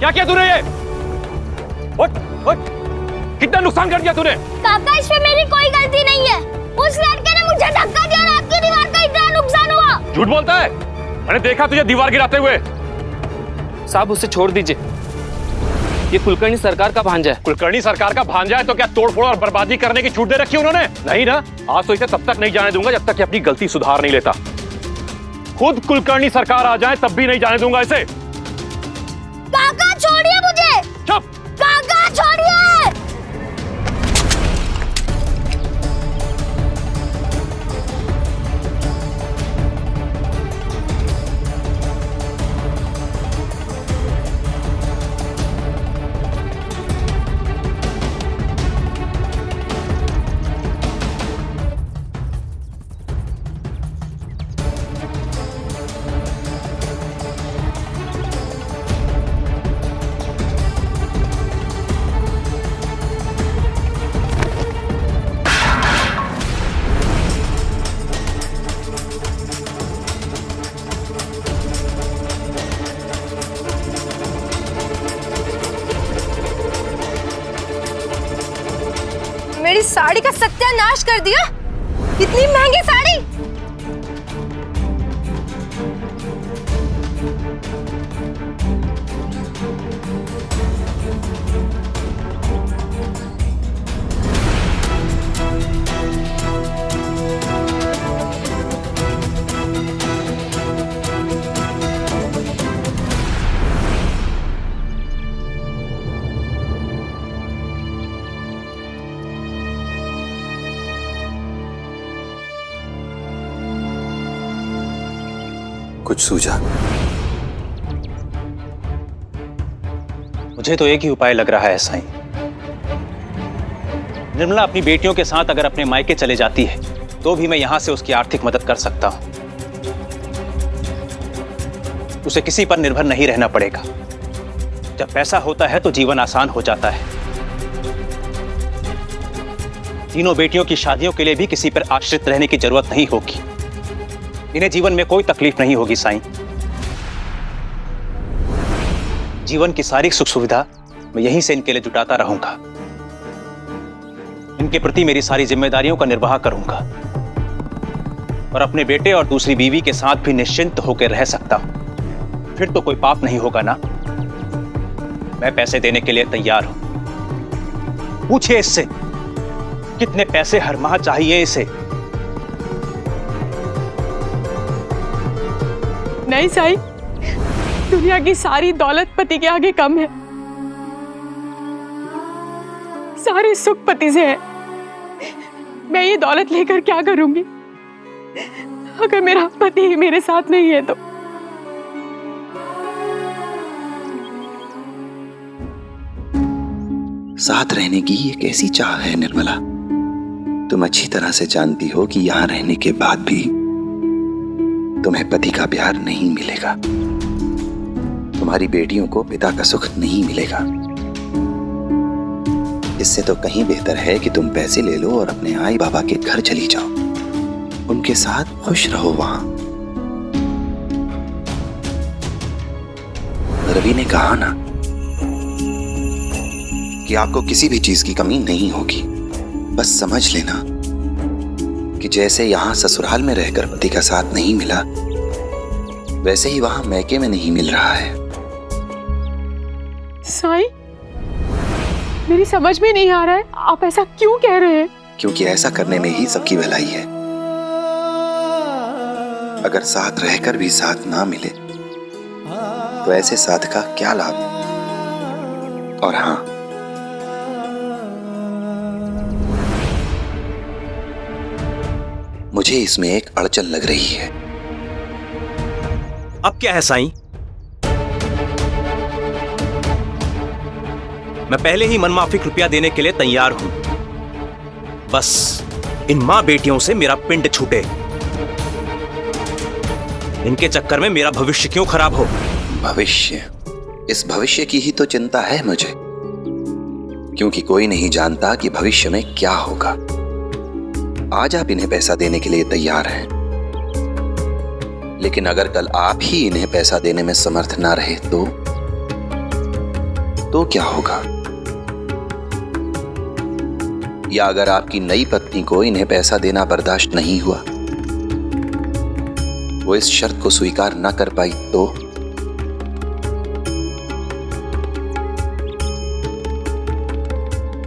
क्या किया तूने? ये उठ, उठ, कितना नुकसान कर दिया तूने? काका, इसमें मेरी कोई गलती नहीं है। उस लड़के ने मुझे धक्का दिया और आपकी दीवार का इतना नुकसान हुआ। झूठ बोलता है, मैंने देखा तुझे दीवार गिराते हुए। साहब उसे छोड़ दीजिए, ये कुलकर्णी सरकार का भांजा है। कुलकर्णी सरकार का भांजा है तो क्या तोड़फोड़ और बर्बादी करने की छूट दे रखी उन्होंने? नहीं ना। आज तो इसे तब तक नहीं जाने दूंगा जब तक कि अपनी गलती सुधार नहीं लेता। खुद कुलकर्णी सरकार आ जाए तब भी नहीं जाने दूंगा इसे। काका छोड़िए मुझे। चुप। काका छोड़िए। साड़ी का सत्यानाश कर दिया। इतनी महंगी साड़ी। कुछ सूझा? मुझे तो एक ही उपाय लग रहा है साईं। निर्मला अपनी बेटियों के साथ अगर अपने मायके चले जाती है तो भी मैं यहां से उसकी आर्थिक मदद कर सकता हूं। उसे किसी पर निर्भर नहीं रहना पड़ेगा। जब पैसा होता है तो जीवन आसान हो जाता है। तीनों बेटियों की शादियों के लिए भी किसी पर आश्रित रहने की जरूरत नहीं होगी। इन्हें जीवन में कोई तकलीफ नहीं होगी साईं। जीवन की सारी सुख सुविधा मैं यहीं से इनके लिए जुटाता रहूंगा। इनके प्रति मेरी सारी जिम्मेदारियों का निर्वाह करूंगा और अपने बेटे और दूसरी बीवी के साथ भी निश्चिंत होकर रह सकता हूं। फिर तो कोई पाप नहीं होगा ना। मैं पैसे देने के लिए तैयार हूं। पूछिए इससे कितने पैसे हर माह चाहिए इसे। नहीं साईं, दुनिया की सारी दौलत पति के आगे कम है। सारे सुख पति से है। मैं ये दौलत लेकर क्या करूंगी अगर मेरा पति ही मेरे साथ नहीं है तो। साथ रहने की एक ऐसी चाह है निर्मला, तुम अच्छी तरह से जानती हो कि यहां रहने के बाद भी तुम्हें पति का प्यार नहीं मिलेगा। तुम्हारी बेटियों को पिता का सुख नहीं मिलेगा। इससे तो कहीं बेहतर है कि तुम पैसे ले लो और अपने आई बाबा के घर चली जाओ। उनके साथ खुश रहो वहां। रवि ने कहा ना कि आपको किसी भी चीज की कमी नहीं होगी। बस समझ लेना कि जैसे यहां ससुराल में रहकर पति का साथ नहीं मिला, वैसे ही वहां मैके में नहीं मिल रहा है। साईं, मेरी समझ में नहीं आ रहा है, आप ऐसा क्यों कह रहे हैं? क्योंकि ऐसा करने में ही सबकी भलाई है। अगर साथ रहकर भी साथ ना मिले तो ऐसे साथ का क्या लाभ। और हां, मुझे इसमें एक अड़चन लग रही है। अब क्या है साईं? मैं पहले ही मनमाफिक रुपया देने के लिए तैयार हूं। बस इन मां बेटियों से मेरा पिंड छूटे। इनके चक्कर में मेरा भविष्य क्यों खराब हो। भविष्य? इस भविष्य की ही तो चिंता है मुझे, क्योंकि कोई नहीं जानता कि भविष्य में क्या होगा। आज आप इन्हें पैसा देने के लिए तैयार हैं, लेकिन अगर कल आप ही इन्हें पैसा देने में समर्थ ना रहे तो क्या होगा? या अगर आपकी नई पत्नी को इन्हें पैसा देना बर्दाश्त नहीं हुआ, वो इस शर्त को स्वीकार ना कर पाई तो?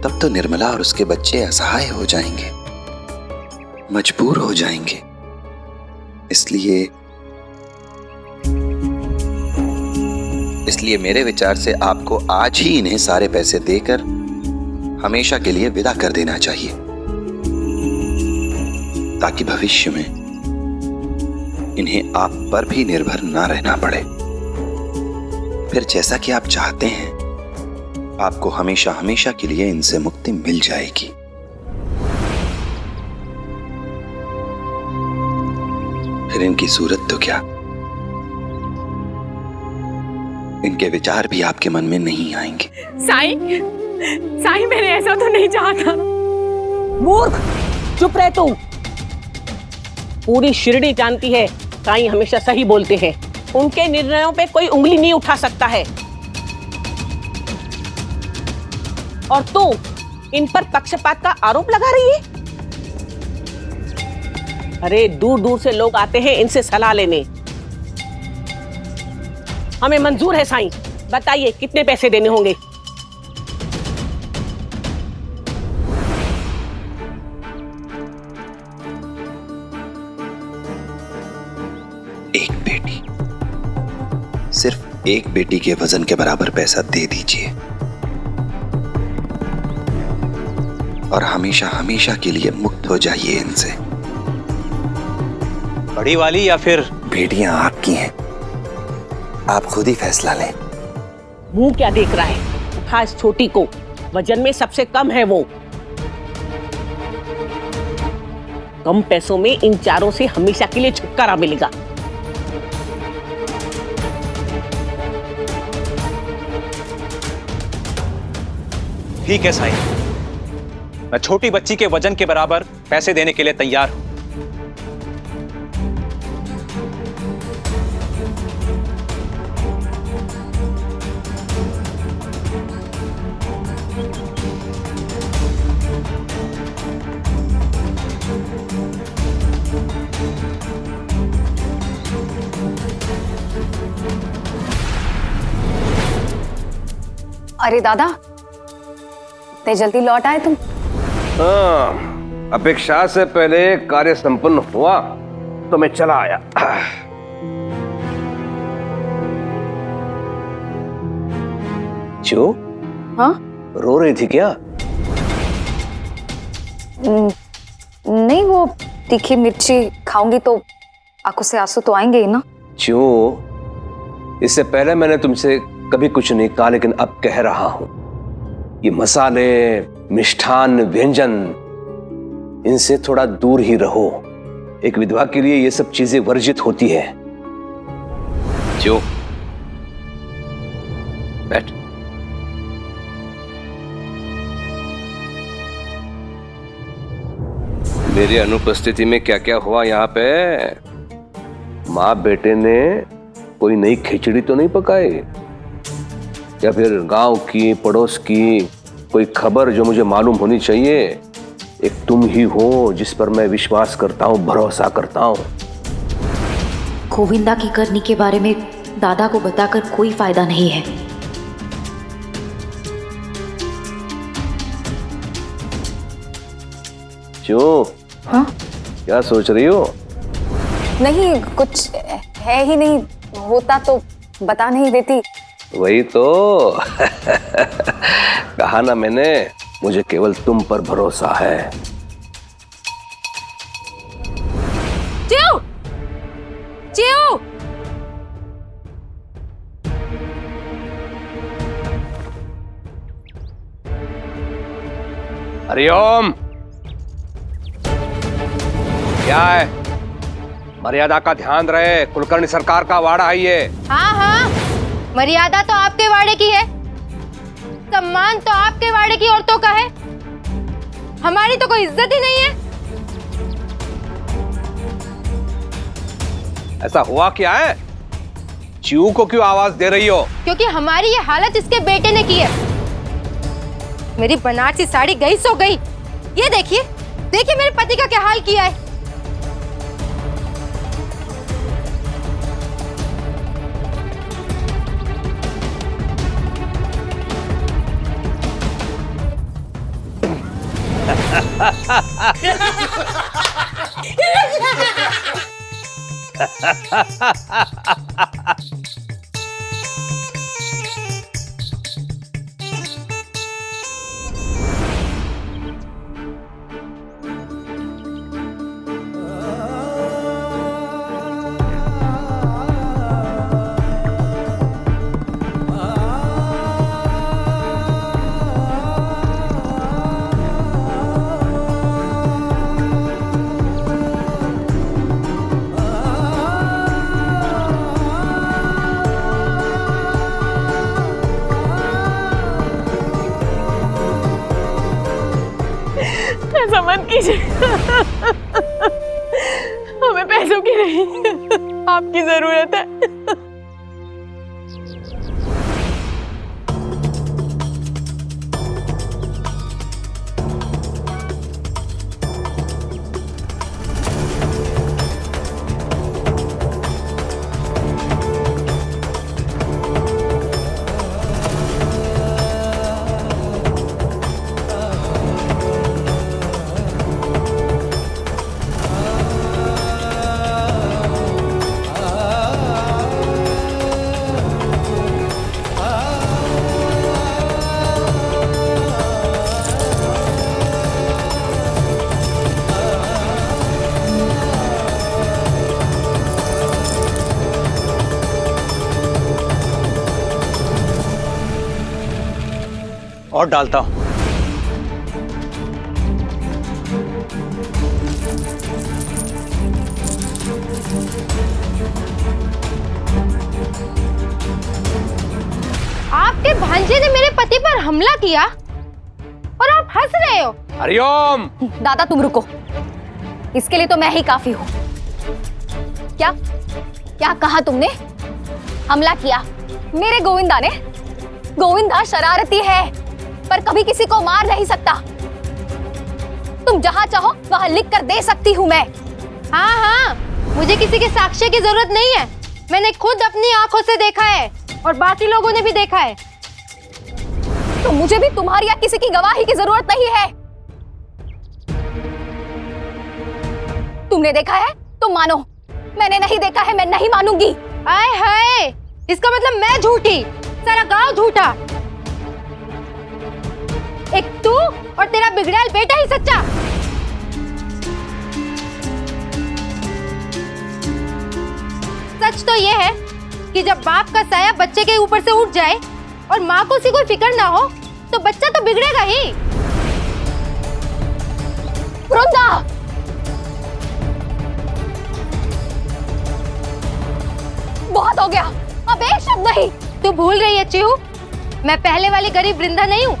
तब तो निर्मला और उसके बच्चे असहाय हो जाएंगे, मजबूर हो जाएंगे। इसलिए मेरे विचार से आपको आज ही इन्हें सारे पैसे देकर हमेशा के लिए विदा कर देना चाहिए, ताकि भविष्य में इन्हें आप पर भी निर्भर ना रहना पड़े। फिर जैसा कि आप चाहते हैं, आपको हमेशा हमेशा के लिए इनसे मुक्ति मिल जाएगी। फिर इनकी सूरत तो क्या, इनके विचार भी आपके मन में नहीं आएंगे। साईं, मैंने ऐसा तो नहीं चाहा था। मूर्ख, चुप रह तू। पूरी शिरडी जानती है साईं हमेशा सही बोलते हैं। उनके निर्णयों पे कोई उंगली नहीं उठा सकता है। और तू इन पर पक्षपात का आरोप लगा रही है। अरे दूर दूर से लोग आते हैं इनसे सलाह लेने। हमें मंजूर है साईं, बताइए कितने पैसे देने होंगे? एक बेटी, सिर्फ एक बेटी के वजन के बराबर पैसा दे दीजिए और हमेशा हमेशा के लिए मुक्त हो जाइए इनसे। बड़ी वाली या फिर? बेटियां आपकी हैं, आप खुद ही फैसला लें। मुंह क्या देख रहा है? उठा इस छोटी को, वजन में सबसे कम है वो। कम पैसों में इन चारों से हमेशा के लिए छुटकारा मिलेगा। ठीक है साईं, मैं छोटी बच्ची के वजन के बराबर पैसे देने के लिए तैयार हूं। अरे दादा, इतने जल्दी लौट आए तुम? हाँ, अपेक्षा से पहले कार्य संपन्न हुआ तो मैं चला आया। जो? हाँ? रो रही थी क्या? नहीं, वो तीखी मिर्ची खाऊंगी तो आंखों से आंसू तो आएंगे ही ना। जो? इससे पहले मैंने तुमसे कभी कुछ नहीं कहा, लेकिन अब कह रहा हूं, ये मसाले, मिष्ठान, व्यंजन, इनसे थोड़ा दूर ही रहो। एक विधवा के लिए ये सब चीजें वर्जित होती है। जो? बैठ। मेरी अनुपस्थिति में क्या क्या हुआ यहाँ पे? माँ बेटे ने कोई नई खिचड़ी तो नहीं पकाई, या फिर गांव की, पड़ोस की कोई खबर जो मुझे मालूम होनी चाहिए? एक तुम ही हो जिस पर मैं विश्वास करता हूं, भरोसा करता हूं। गोविंदा की करनी के बारे में दादा को बताकर कोई फायदा नहीं है। क्यों? हाँ? क्या सोच रही हो? नहीं, कुछ है ही नहीं, होता तो बता नहीं देती। वही तो कहा ना मैंने, मुझे केवल तुम पर भरोसा है। चिऊ! चिऊ! हरिओम। क्या है? मर्यादा का ध्यान रहे, कुलकर्णी सरकार का वाड़ा है ये। हाँ हाँ, मर्यादा तो आपके वाड़े की है, सम्मान तो आपके वाड़े की औरतों का है, हमारी तो कोई इज्जत ही नहीं है। ऐसा हुआ क्या है? चीऊ को क्यों आवाज दे रही हो? क्योंकि हमारी ये हालत इसके बेटे ने की है। मेरी बनारसी साड़ी गई सो गई। ये देखिए, देखिए मेरे पति का क्या हाल किया है। ऐसा मत कीजिए। हमें पैसों की नहीं, आपकी जरूरत है। और डालता हूं। आपके भांजे ने मेरे पति पर हमला किया और आप हंस रहे हो। हरिओम। दादा तुम रुको, इसके लिए तो मैं ही काफी हूँ। क्या क्या कहा तुमने? हमला किया मेरे गोविंदा ने? गोविंदा शरारती है पर कभी किसी को मार नहीं सकता। तुम जहां चाहो वहां लिख कर दे सकती हूँ मैं। हाँ हाँ, मुझे किसी के साक्ष्य की जरूरत नहीं है। मैंने खुद अपनी आंखों से देखा है और बाकी लोगों ने भी देखा है। तो मुझे भी तुम्हारी या किसी की गवाही की जरूरत नहीं है। तुमने देखा है तुम मानो, मैंने नहीं देखा है मैं नहीं मानूंगी। आए हाय, इसका मतलब मैं झूठी, सारा गांव झूठा, एक तू और तेरा बिगड़ैल बेटा ही सच्चा। सच तो ये है कि जब बाप का साया बच्चे के ऊपर से उठ जाए और माँ को उसी कोई फिक्र ना हो तो बच्चा तो बिगड़ेगा ही। वृंदा, बहुत हो गया, अब एक शब्द नहीं। तू भूल रही है चिहू, मैं पहले वाली गरीब वृंदा नहीं हूँ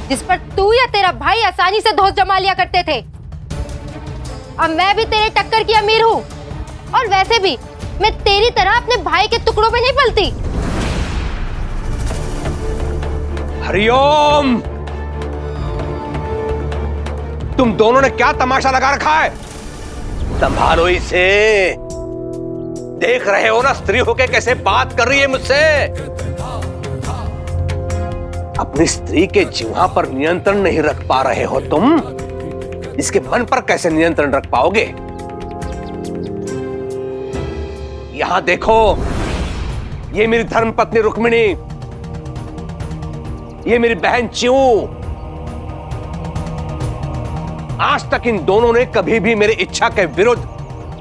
जिस पर तू या तेरा भाई आसानी से दोस्त जमा लिया करते थे। अब मैं भी तेरे टक्कर की अमीर हूँ और वैसे भी मैं तेरी तरह अपने भाई के टुकड़ों में नहीं पलती। हरिओम। तुम दोनों ने क्या तमाशा लगा रखा है? संभालो इसे। देख रहे हो ना स्त्री होके कैसे बात कर रही है मुझसे। अपनी स्त्री के जिह्वा पर नियंत्रण नहीं रख पा रहे हो तुम, इसके मन पर कैसे नियंत्रण रख पाओगे? यहां देखो, ये मेरी धर्मपत्नी रुक्मिणी, ये मेरी बहन चिऊ। आज तक इन दोनों ने कभी भी मेरी इच्छा के विरुद्ध,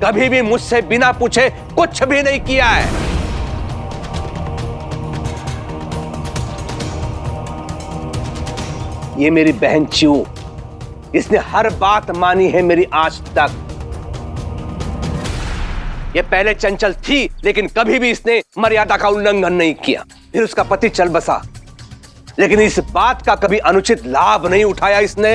कभी भी मुझसे बिना पूछे कुछ भी नहीं किया है। ये मेरी बहन चिऊ, इसने हर बात मानी है मेरी आज तक। ये पहले चंचल थी लेकिन कभी भी इसने मर्यादा का उल्लंघन नहीं किया। फिर उसका पति चल बसा लेकिन इस बात का कभी अनुचित लाभ नहीं उठाया इसने।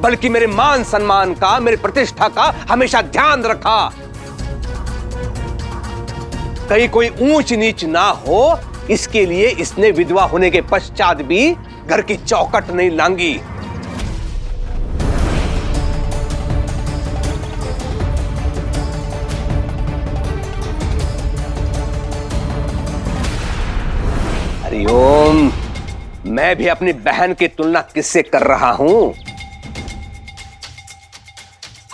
बल्कि मेरे मान सम्मान का, मेरी प्रतिष्ठा का हमेशा ध्यान रखा। कहीं कोई ऊंच नीच ना हो इसके लिए इसने विधवा होने के पश्चात भी घर की चौखट नहीं लांगी। हरिओम। मैं भी अपनी बहन की तुलना किससे कर रहा हूं?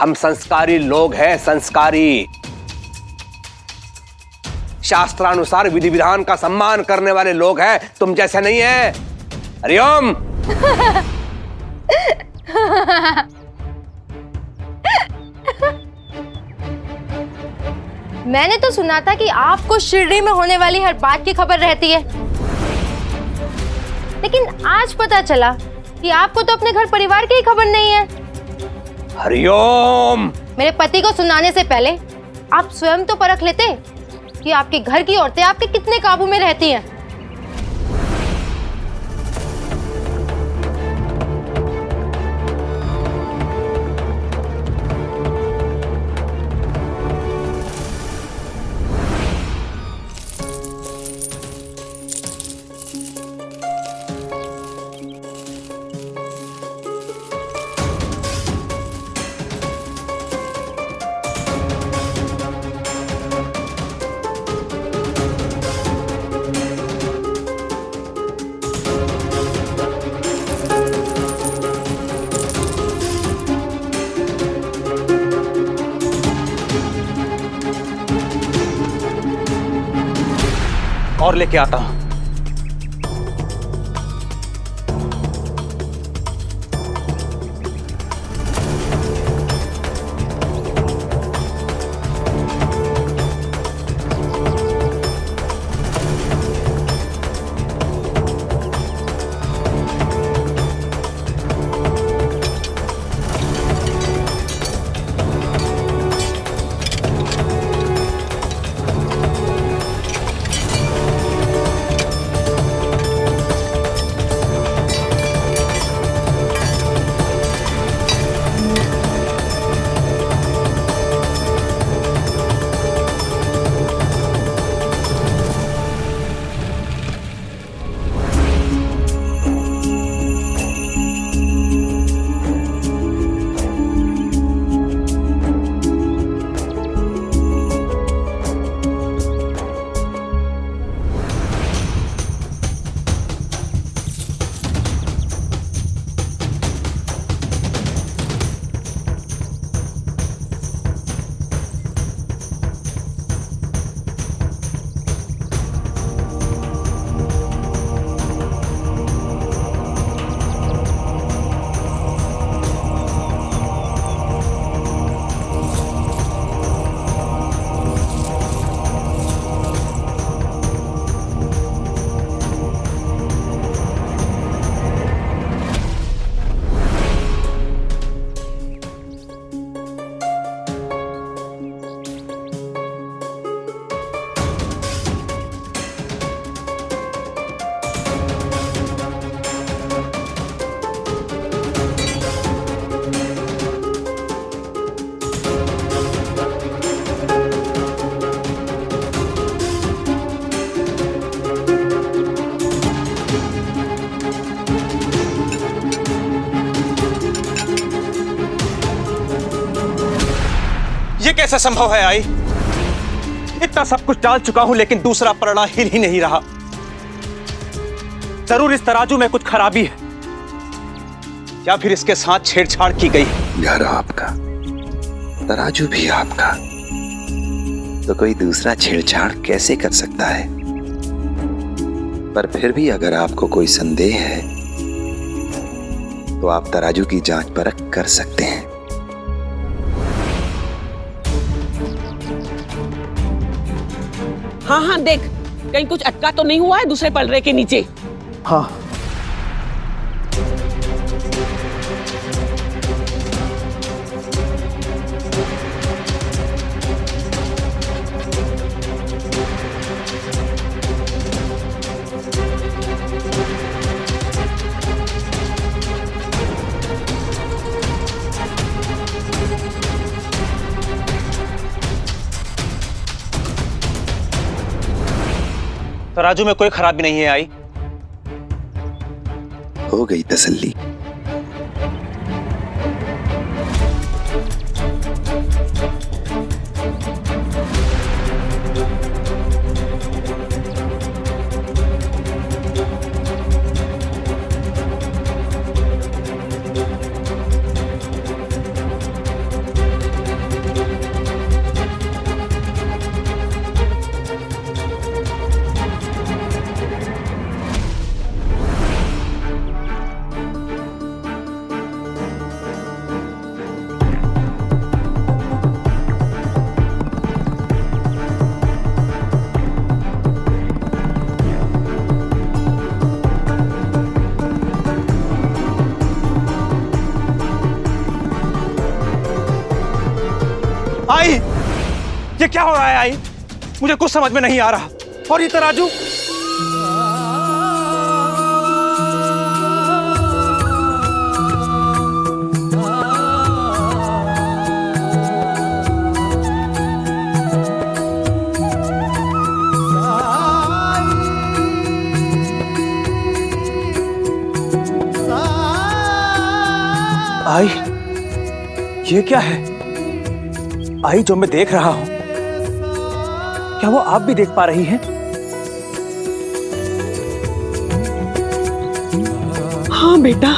हम संस्कारी लोग हैं, संस्कारी, शास्त्रानुसार विधि विधान का सम्मान करने वाले लोग हैं, तुम जैसे नहीं है। हरिओम। मैंने तो सुना था कि आपको शिरडी में होने वाली हर बात की खबर रहती है, लेकिन आज पता चला कि आपको तो अपने घर परिवार की ही खबर नहीं है। हरिओम। मेरे पति को सुनाने से पहले आप स्वयं तो परख लेते कि आपके घर की औरतें आपके कितने काबू में रहती हैं। और लेके आता हूं। कैसे संभव है आई? इतना सब कुछ डाल चुका हूं लेकिन दूसरा पलड़ा हिल ही नहीं रहा। जरूर इस तराजू में कुछ खराबी है या फिर इसके साथ छेड़छाड़ की गई। घर आपका, तराजू भी आपका, तो कोई दूसरा छेड़छाड़ कैसे कर सकता है? पर फिर भी अगर आपको कोई संदेह है तो आप तराजू की जांच परख कर सकते हैं। हाँ हाँ देख, कहीं कुछ अटका तो नहीं हुआ है दूसरे पलड़े के नीचे? हाँ। तराजू में कोई खराबी नहीं है आई। हो गई तसल्ली। आई, ये क्या हो रहा है आई? मुझे कुछ समझ में नहीं आ रहा। और ये तराजू? आई, ये क्या है? आई, जो मैं देख रहा हूं क्या वो आप भी देख पा रही हैं? हाँ बेटा,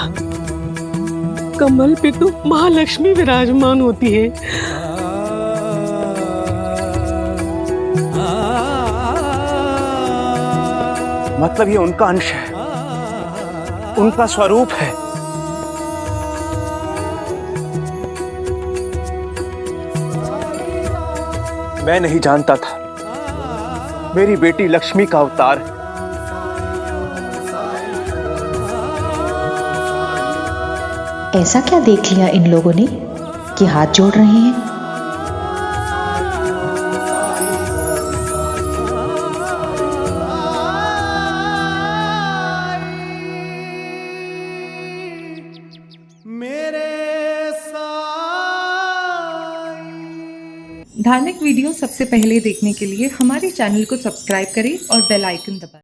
कमल पे तो महालक्ष्मी विराजमान होती है। मतलब ये उनका अंश है, उनका स्वरूप है। मैं नहीं जानता था मेरी बेटी लक्ष्मी का अवतार है। ऐसा क्या देख लिया इन लोगों ने कि हाथ जोड़ रहे हैं? धार्मिक वीडियो सबसे पहले देखने के लिए हमारे चैनल को सब्सक्राइब करें और बेल आइकन दबाएं।